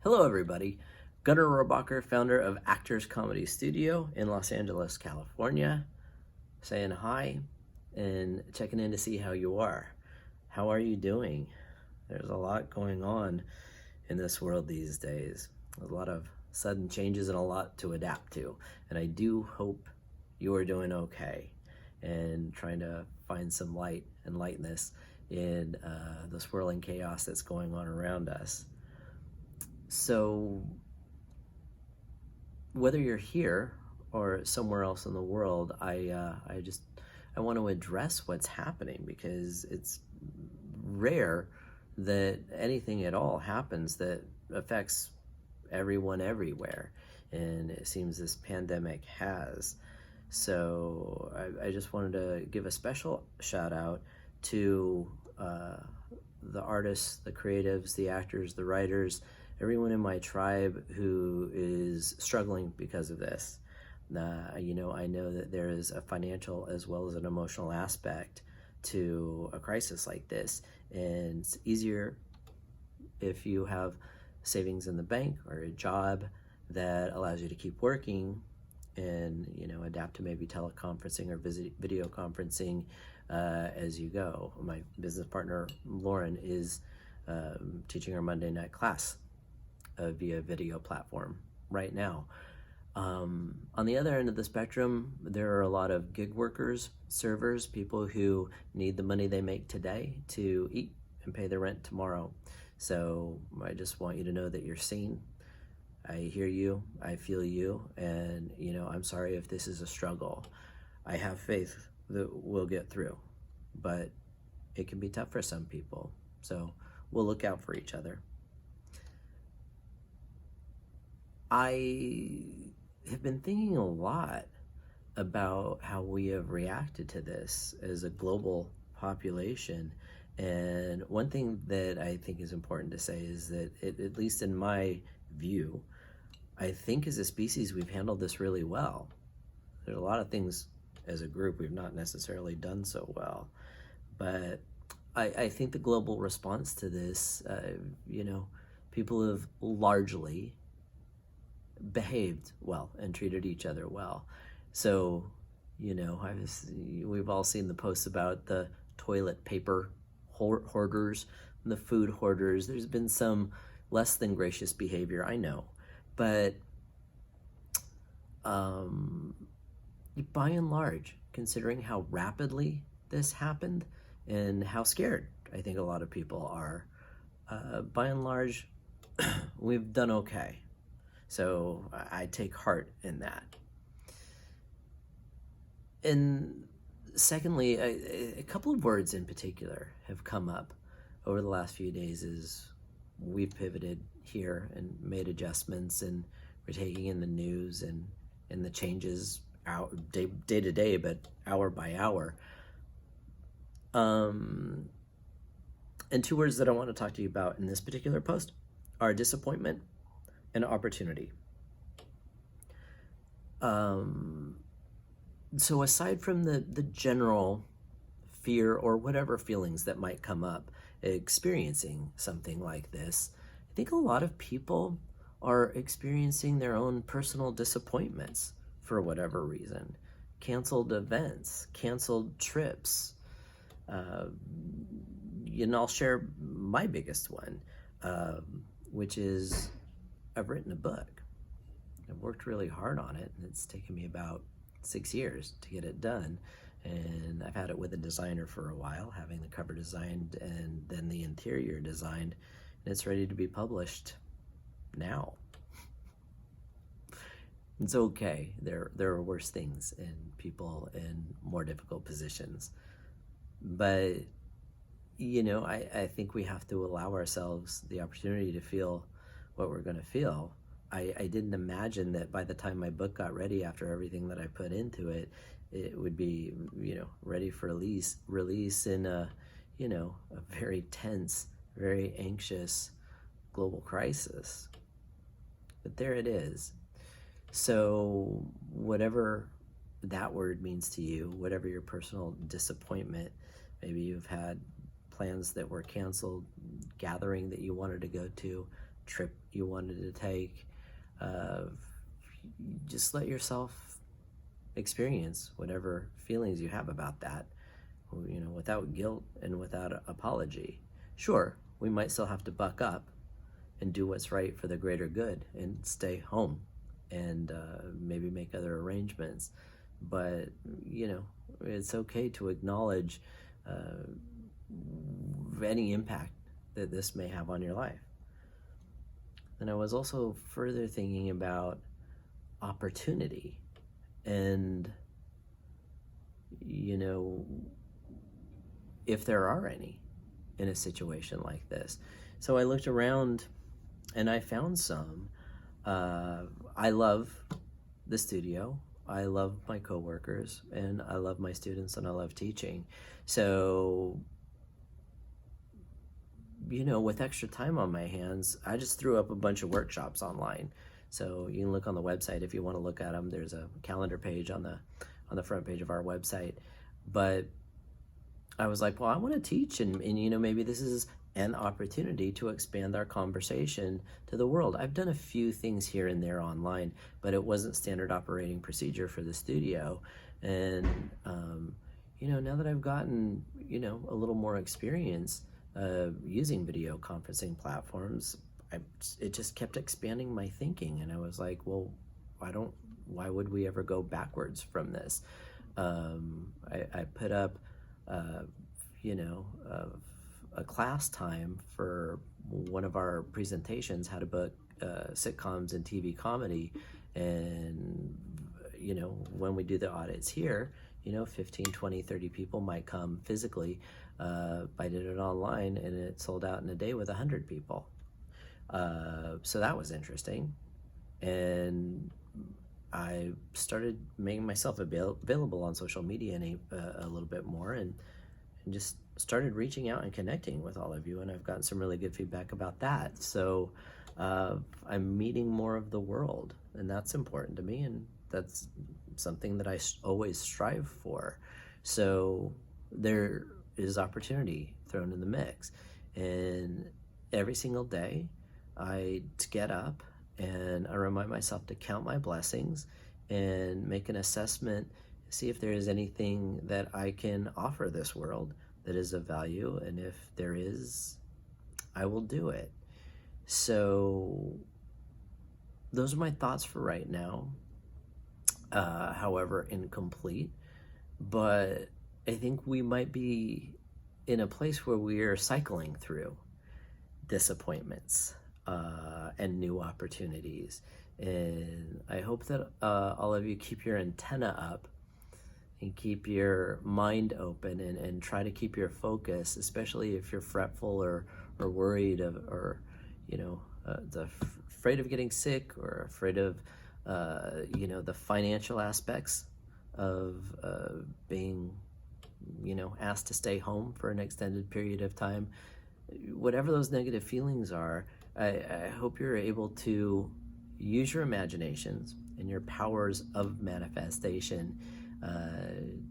Hello everybody, Gunnar Rohrabacher, founder of Actors Comedy Studio in Los Angeles, California, saying hi and checking in to see how you are. How are you doing? There's a lot going on in this world these days. A lot of sudden changes and a lot to adapt to. And I do hope you are doing okay and trying to find some light and lightness in the swirling chaos that's going on around us. So whether you're here or somewhere else in the world, I want to address what's happening, because it's rare that anything at all happens that affects everyone everywhere, and it seems this pandemic has. So I just wanted to give a special shout out to the artists, the creatives, the actors, the writers, everyone in my tribe who is struggling because of this. I know that there is a financial as well as an emotional aspect to a crisis like this, and it's easier if you have savings in the bank or a job that allows you to keep working and adapt to maybe teleconferencing or video conferencing as you go. My business partner Lauren is teaching our Monday night class via video platform right now. On the other end of the spectrum, there are a lot of gig workers, servers, people who need the money they make today to eat and pay their rent tomorrow. So I just want you to know that you're seen. I hear you, I feel you, and I'm sorry if this is a struggle. I have faith that we'll get through, but it can be tough for some people. So we'll look out for each other. I have been thinking a lot about how we have reacted to this as a global population. And one thing that I think is important to say is that, at least in my view, I think as a species we've handled this really well. There's a lot of things as a group we've not necessarily done so well. But I think the global response to this, people have largely behaved well and treated each other well. So, we've all seen the posts about the toilet paper hoarders and the food hoarders. There's been some less than gracious behavior, I know, but by and large, considering how rapidly this happened and how scared I think a lot of people are, by and large, we've done okay. So I take heart in that. And secondly, a couple of words in particular have come up over the last few days as we've pivoted here and made adjustments, and we're taking in the news and the changes out day to day, but hour by hour. And two words that I want to talk to you about in this particular post are disappointment and opportunity. So aside from the general fear or whatever feelings that might come up experiencing something like this, I think a lot of people are experiencing their own personal disappointments for whatever reason. Canceled events, canceled trips. I'll share my biggest one, which is I've written a book. I've worked really hard on it, and it's taken me about 6 years to get it done. And I've had it with a designer for a while, having the cover designed and then the interior designed, and it's ready to be published now. It's okay. There are worse things and people in more difficult positions. But, I think we have to allow ourselves the opportunity to feel what we're going to feel. I didn't imagine that by the time my book got ready, after everything that I put into it, it would be, ready for release in a very tense, very anxious global crisis. But there it is. So whatever that word means to you, whatever your personal disappointment, maybe you've had plans that were canceled, gathering that you wanted to go to trip you wanted to take. Uh, just let yourself experience whatever feelings you have about that, without guilt and without apology. Sure, we might still have to buck up and do what's right for the greater good and stay home and maybe make other arrangements. But, it's okay to acknowledge any impact that this may have on your life. And I was also further thinking about opportunity and, if there are any in a situation like this. So I looked around and I found some. I love the studio. I love my coworkers, and I love my students, and I love teaching. So, with extra time on my hands, I just threw up a bunch of workshops online. So you can look on the website if you want to look at them. There's a calendar page on the front page of our website. But I was like, well, I want to teach, and maybe this is an opportunity to expand our conversation to the world. I've done a few things here and there online, but it wasn't standard operating procedure for the studio. And now that I've gotten a little more experience using video conferencing platforms, it just kept expanding my thinking, and I was like, well, why would we ever go backwards from this? I put up a class time for one of our presentations, how to book sitcoms and TV comedy. And when we do the audits here, 15, 20, 30 people might come physically. I did it online, and it sold out in a day with 100 people. So that was interesting. And I started making myself available on social media a little bit more, and just started reaching out and connecting with all of you, and I've gotten some really good feedback about that. So I'm meeting more of the world, and that's important to me, and that's something that I always strive for. So there is opportunity thrown in the mix, and every single day I get up and I remind myself to count my blessings and make an assessment, see if there is anything that I can offer this world that is of value, and if there is, I will do it. So those are my thoughts for right now. However, incomplete, but I think we might be in a place where we are cycling through disappointments and new opportunities. And I hope that all of you keep your antenna up and keep your mind open, and try to keep your focus, especially if you're fretful or worried or afraid of getting sick, or afraid of the financial aspects of being asked to stay home for an extended period of time. Whatever those negative feelings are, I hope you're able to use your imaginations and your powers of manifestation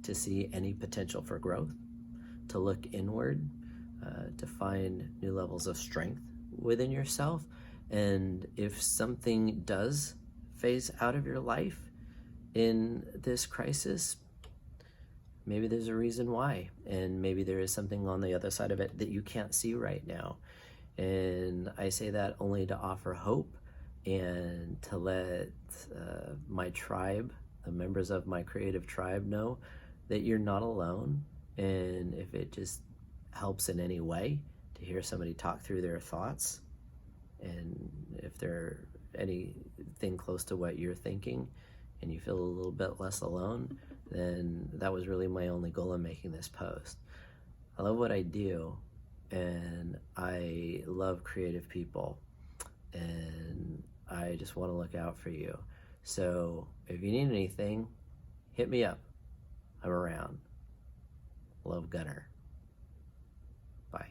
to see any potential for growth, to look inward, to find new levels of strength within yourself. And if something does phase out of your life in this crisis, maybe there's a reason why, and maybe there is something on the other side of it that you can't see right now. And I say that only to offer hope and to let my tribe, the members of my creative tribe, know that you're not alone. And if it just helps in any way to hear somebody talk through their thoughts, and if they're anything close to what you're thinking and you feel a little bit less alone, then that was really my only goal in making this post. I love what I do, and I love creative people, and I just want to look out for you. So if you need anything, hit me up. I'm around. Love, Gunner. Bye.